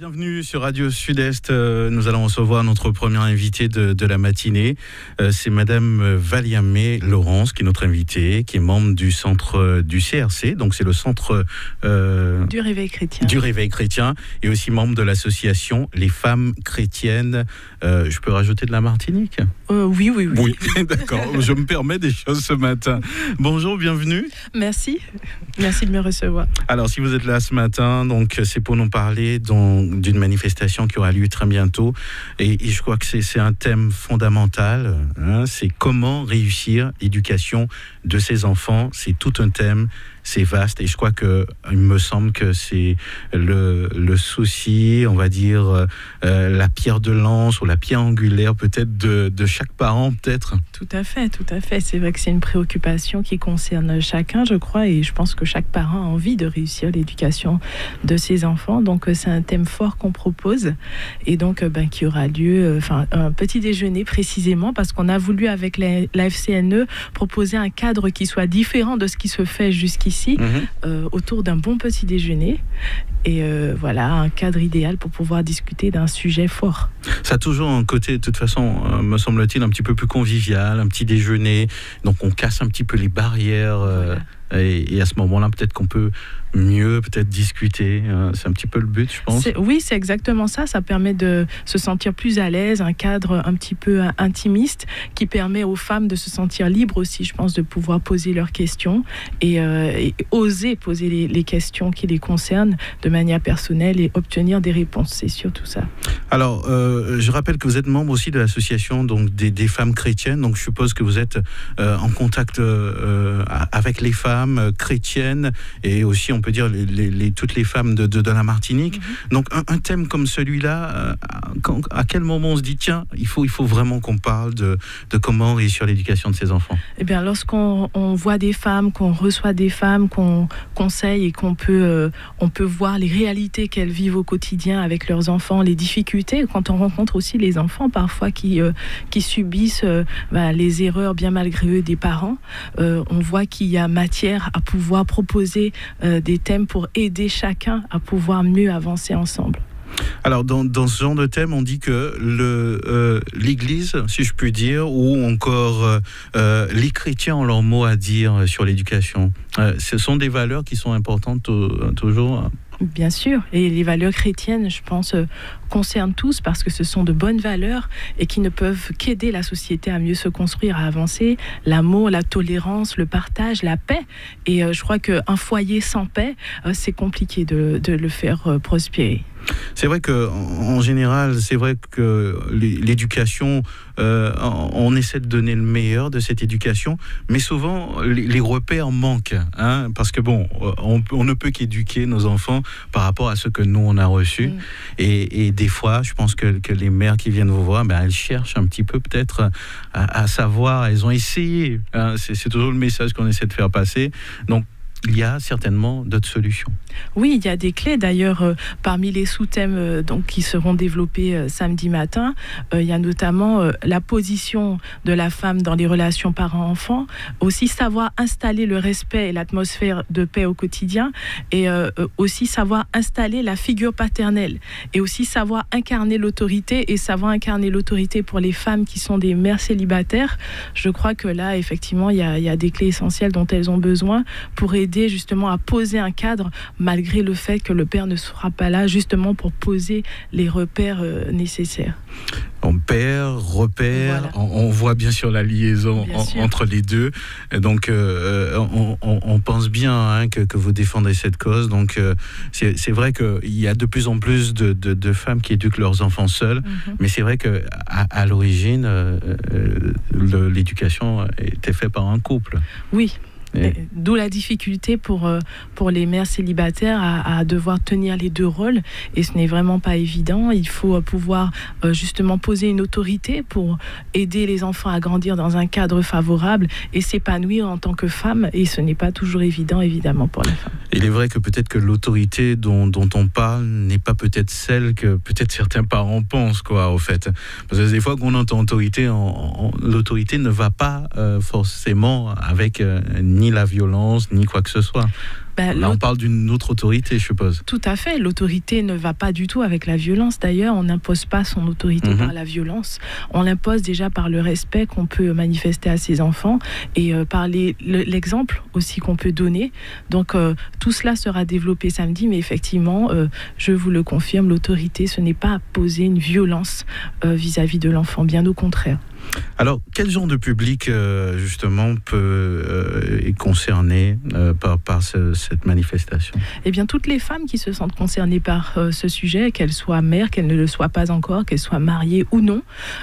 Bienvenue sur Radio Sud-Est. Nous allons recevoir notre première invitée de la matinée. C'est Madame Valiamé Laurence qui est notre invitée, qui est membre du centre du CRC. Donc c'est le centre du Réveil Chrétien. Du Réveil Chrétien et aussi membre de l'association Les Femmes Chrétiennes. Je peux rajouter de la Martinique ? Oui. Oui, d'accord. Je me permets des choses ce matin. Bonjour, bienvenue. Merci de me recevoir. Alors si vous êtes là ce matin, donc c'est pour nous parler d'une manifestation qui aura lieu très bientôt et je crois que c'est un thème fondamental, c'est comment réussir l'éducation de ses enfants. C'est tout un thème, c'est vaste et je crois que il me semble que c'est le souci, on va dire la pierre de lance ou la pierre angulaire peut-être de chaque parent peut-être. Tout à fait. C'est vrai que c'est une préoccupation qui concerne chacun, je crois, et je pense que chaque parent a envie de réussir l'éducation de ses enfants. Donc c'est un thème fort qu'on propose et donc qui aura lieu, un petit déjeuner précisément parce qu'on a voulu avec la FCNE proposer un cadre qui soit différent de ce qui se fait jusqu'ici, autour d'un bon petit déjeuner et voilà, un cadre idéal pour pouvoir discuter d'un sujet fort. Ça a toujours un côté, de toute façon, me semble-t-il, un petit peu plus convivial, un petit déjeuner, donc on casse un petit peu les barrières. Voilà. Et à ce moment-là, peut-être qu'on peut mieux discuter. C'est un petit peu le but, je pense. Oui, c'est exactement ça. Ça permet de se sentir plus à l'aise, un cadre un petit peu intimiste qui permet aux femmes de se sentir libres aussi, je pense, de pouvoir poser leurs questions et oser poser les questions qui les concernent de manière personnelle et obtenir des réponses. C'est surtout ça. Alors, je rappelle que vous êtes membre aussi de l'association donc, des femmes chrétiennes. Donc, je suppose que vous êtes en contact avec les femmes chrétiennes et aussi, on peut dire, toutes les femmes de la Martinique. Donc, un thème comme celui-là, à quel moment on se dit, tiens, il faut vraiment qu'on parle de comment réussir l'éducation de ses enfants ? Eh bien, lorsqu'on voit des femmes, qu'on reçoit des femmes, qu'on conseille et qu'on peut voir les réalités qu'elles vivent au quotidien avec leurs enfants, les difficultés, quand on rencontre aussi les enfants parfois qui subissent les erreurs bien malgré eux des parents, on voit qu'il y a matière à pouvoir proposer des thèmes pour aider chacun à pouvoir mieux avancer ensemble. Alors, dans ce genre de thème, on dit que l'Église, si je puis dire, ou encore les chrétiens ont leur mot à dire sur l'éducation. Ce sont des valeurs qui sont importantes toujours. Bien sûr, et les valeurs chrétiennes, je pense, concernent tous parce que ce sont de bonnes valeurs et qui ne peuvent qu'aider la société à mieux se construire, à avancer. L'amour, la tolérance, le partage, la paix. Et je crois qu'un foyer sans paix, c'est compliqué de le faire prospérer. C'est vrai qu'en général, c'est vrai que l'éducation, on essaie de donner le meilleur de cette éducation, mais souvent les repères manquent, parce que on ne peut qu'éduquer nos enfants par rapport à ce que nous on a reçu, et des fois, je pense que les mères qui viennent vous voir, elles cherchent un petit peu peut-être à savoir, elles ont essayé, c'est toujours le message qu'on essaie de faire passer, donc il y a certainement d'autres solutions. Oui, il y a des clés. D'ailleurs, parmi les sous-thèmes qui seront développés samedi matin, il y a notamment la position de la femme dans les relations parents-enfants, aussi savoir installer le respect et l'atmosphère de paix au quotidien, et aussi savoir installer la figure paternelle, et aussi savoir incarner l'autorité, et savoir incarner l'autorité pour les femmes qui sont des mères célibataires. Je crois que là, effectivement, il y a des clés essentielles dont elles ont besoin pour aider justement à poser un cadre malgré le fait que le père ne sera pas là justement pour poser les repères nécessaires. Repère, voilà. On voit bien sûr la liaison entre les deux. Donc on pense bien que vous défendez cette cause. Donc c'est vrai qu'il y a de plus en plus de femmes qui éduquent leurs enfants seules. Mais c'est vrai qu'à l'origine, l'éducation était faite par un couple. Oui. D'où la difficulté pour les mères célibataires à devoir tenir les deux rôles, et ce n'est vraiment pas évident. Il faut pouvoir justement poser une autorité pour aider les enfants à grandir dans un cadre favorable et s'épanouir en tant que femme, et ce n'est pas toujours évident évidemment pour les femmes. Il est vrai que peut-être que l'autorité dont on parle n'est pas peut-être celle que peut-être certains parents pensent, au fait. Parce que des fois qu'on entend autorité, l'autorité ne va pas forcément avec ni la violence, ni quoi que ce soit. Là, on parle d'une autre autorité, je suppose. Tout à fait. L'autorité ne va pas du tout avec la violence. D'ailleurs, on n'impose pas son autorité par la violence. On l'impose déjà par le respect qu'on peut manifester à ses enfants et par l'exemple aussi qu'on peut donner. Donc, tout cela sera développé samedi, mais effectivement, je vous le confirme, l'autorité, ce n'est pas poser une violence vis-à-vis de l'enfant, bien au contraire. Alors, quel genre de public, justement, est concerné par cette manifestation ? Eh bien, toutes les femmes qui se sentent concernées par ce sujet, qu'elles soient mères, qu'elles ne le soient pas encore, qu'elles soient mariées ou non,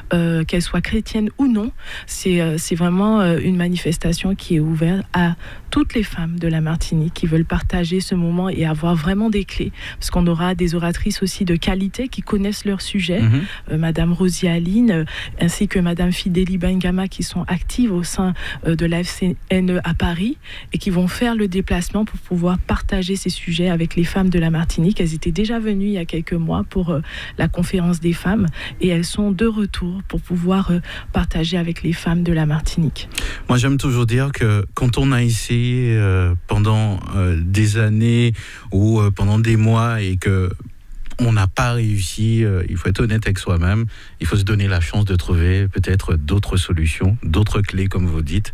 qu'elles soient chrétiennes ou non, c'est vraiment une manifestation qui est ouverte à toutes les femmes de la Martinique qui veulent partager ce moment et avoir vraiment des clés. Parce qu'on aura des oratrices aussi de qualité qui connaissent leur sujet, Madame Rosie Aline, ainsi que Madame Fidélie Bengama, qui sont actives au sein de la FCNE à Paris et qui vont faire le déplacement pour pouvoir partager ces sujets avec les femmes de la Martinique. Elles étaient déjà venues il y a quelques mois pour la conférence des femmes et elles sont de retour pour pouvoir partager avec les femmes de la Martinique. Moi, j'aime toujours dire que quand on a essayé pendant des années ou pendant des mois et que on n'a pas réussi, il faut être honnête avec soi-même, il faut se donner la chance de trouver peut-être d'autres solutions, d'autres clés comme vous dites.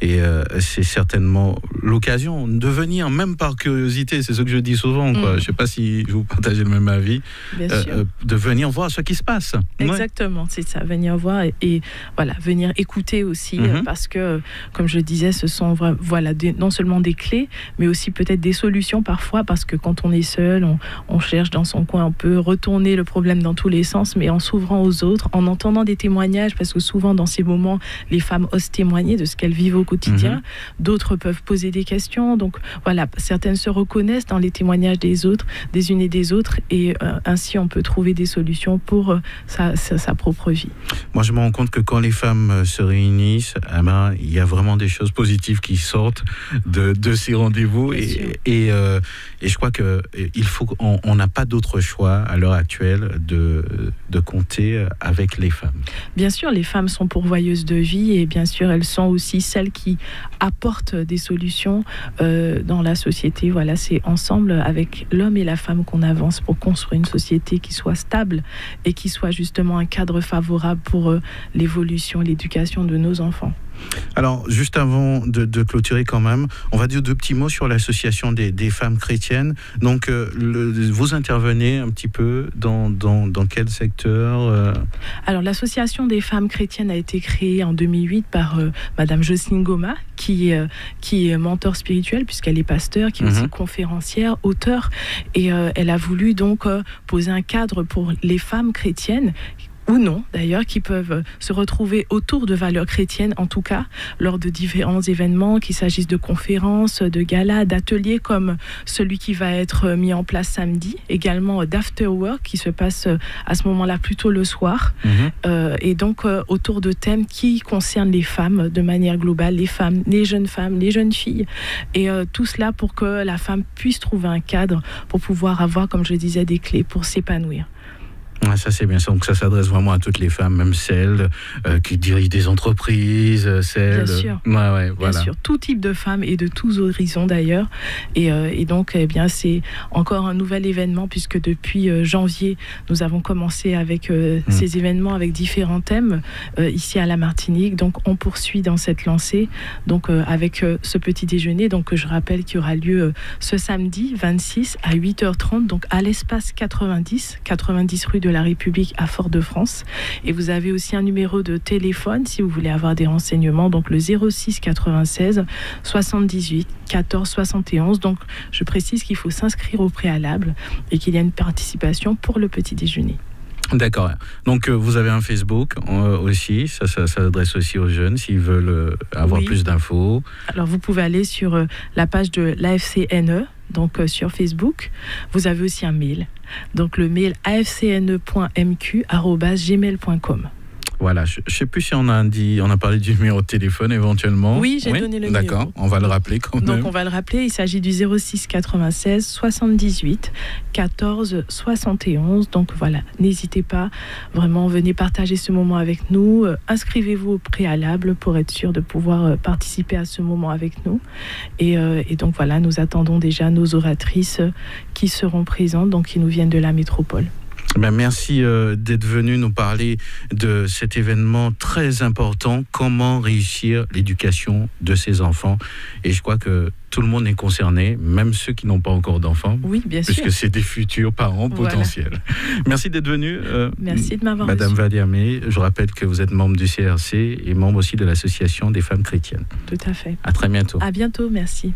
Et c'est certainement l'occasion de venir, même par curiosité, c'est ce que je dis souvent, quoi. Je ne sais pas si vous partagez le même avis, de venir voir ce qui se passe. Exactement, c'est ça, venir voir et voilà, venir écouter aussi, parce que, comme je disais, ce sont voilà, non seulement des clés, mais aussi peut-être des solutions parfois, parce que quand on est seul, on cherche dans son coin, on peut retourner le problème dans tous les sens, mais en s'ouvrant aux autres, en entendant des témoignages, parce que souvent dans ces moments, les femmes osent témoigner de ce qu'elles vivent au quotidien, d'autres peuvent poser des questions, donc voilà, certaines se reconnaissent dans les témoignages des autres, des unes et des autres, et ainsi on peut trouver des solutions pour sa propre vie. Moi je me rends compte que quand les femmes se réunissent, il y a vraiment des choses positives qui sortent de ces rendez-vous, et je crois qu'il faut qu'on n'a pas d'autre choix à l'heure actuelle de compter avec les femmes. Bien sûr, les femmes sont pourvoyeuses de vie et bien sûr, elles sont aussi celles qui apportent des solutions dans la société. Voilà, c'est ensemble avec l'homme et la femme qu'on avance pour construire une société qui soit stable et qui soit justement un cadre favorable pour l'évolution et l'éducation de nos enfants. Alors, juste avant de clôturer quand même, on va dire deux petits mots sur l'association des femmes chrétiennes. Donc, vous intervenez un petit peu dans quel secteur Alors, l'association des femmes chrétiennes a été créée en 2008 par Madame Jocelyne Goma, qui est mentor spirituel puisqu'elle est pasteur, qui est aussi conférencière, auteure, et elle a voulu donc poser un cadre pour les femmes chrétiennes ou non d'ailleurs, qui peuvent se retrouver autour de valeurs chrétiennes, en tout cas lors de différents événements, qu'il s'agisse de conférences, de galas, d'ateliers comme celui qui va être mis en place samedi, également d'afterwork qui se passe à ce moment-là plutôt le soir, et donc autour de thèmes qui concernent les femmes de manière globale, les femmes, les jeunes filles, et tout cela pour que la femme puisse trouver un cadre pour pouvoir avoir, comme je disais, des clés pour s'épanouir. Ah, ça c'est bien, donc ça s'adresse vraiment à toutes les femmes, même celles qui dirigent des entreprises, celles... Bien sûr, voilà. Bien sûr, tout type de femmes et de tous horizons d'ailleurs, et donc eh bien, c'est encore un nouvel événement puisque depuis janvier, nous avons commencé avec ces événements avec différents thèmes ici à la Martinique, donc on poursuit dans cette lancée, donc avec ce petit déjeuner, donc je rappelle qu'il y aura lieu ce samedi 26 à 8h30, donc à l'espace 90 rue de la République à Fort-de-France. Et vous avez aussi un numéro de téléphone si vous voulez avoir des renseignements, donc le 06 96 78 14 71. Donc je précise qu'il faut s'inscrire au préalable et qu'il y a une participation pour le petit déjeuner. D'accord. Donc vous avez un Facebook aussi, ça s'adresse aussi aux jeunes s'ils veulent avoir plus d'infos. Alors vous pouvez aller sur la page de l'AFCNE, donc sur Facebook. Vous avez aussi un mail, donc le mail afcne.mq@gmail.com. Voilà, je ne sais plus si on a parlé du numéro de téléphone éventuellement. Oui, j'ai donné le numéro. D'accord, on va le rappeler quand même. Donc on va le rappeler, il s'agit du 06 96 78 14 71. Donc voilà, n'hésitez pas, vraiment, venez partager ce moment avec nous. Inscrivez-vous au préalable pour être sûr de pouvoir participer à ce moment avec nous. Et donc voilà, nous attendons déjà nos oratrices qui seront présentes, donc qui nous viennent de la métropole. Merci d'être venu nous parler de cet événement très important, comment réussir l'éducation de ses enfants. Et je crois que tout le monde est concerné, même ceux qui n'ont pas encore d'enfants. Oui, bien sûr. Puisque c'est des futurs parents potentiels. Merci d'être venu. Merci de m'avoir Madame reçu. Vadiamé, je rappelle que vous êtes membre du CRC et membre aussi de l'Association des femmes chrétiennes. Tout à fait. À très bientôt. À bientôt, merci.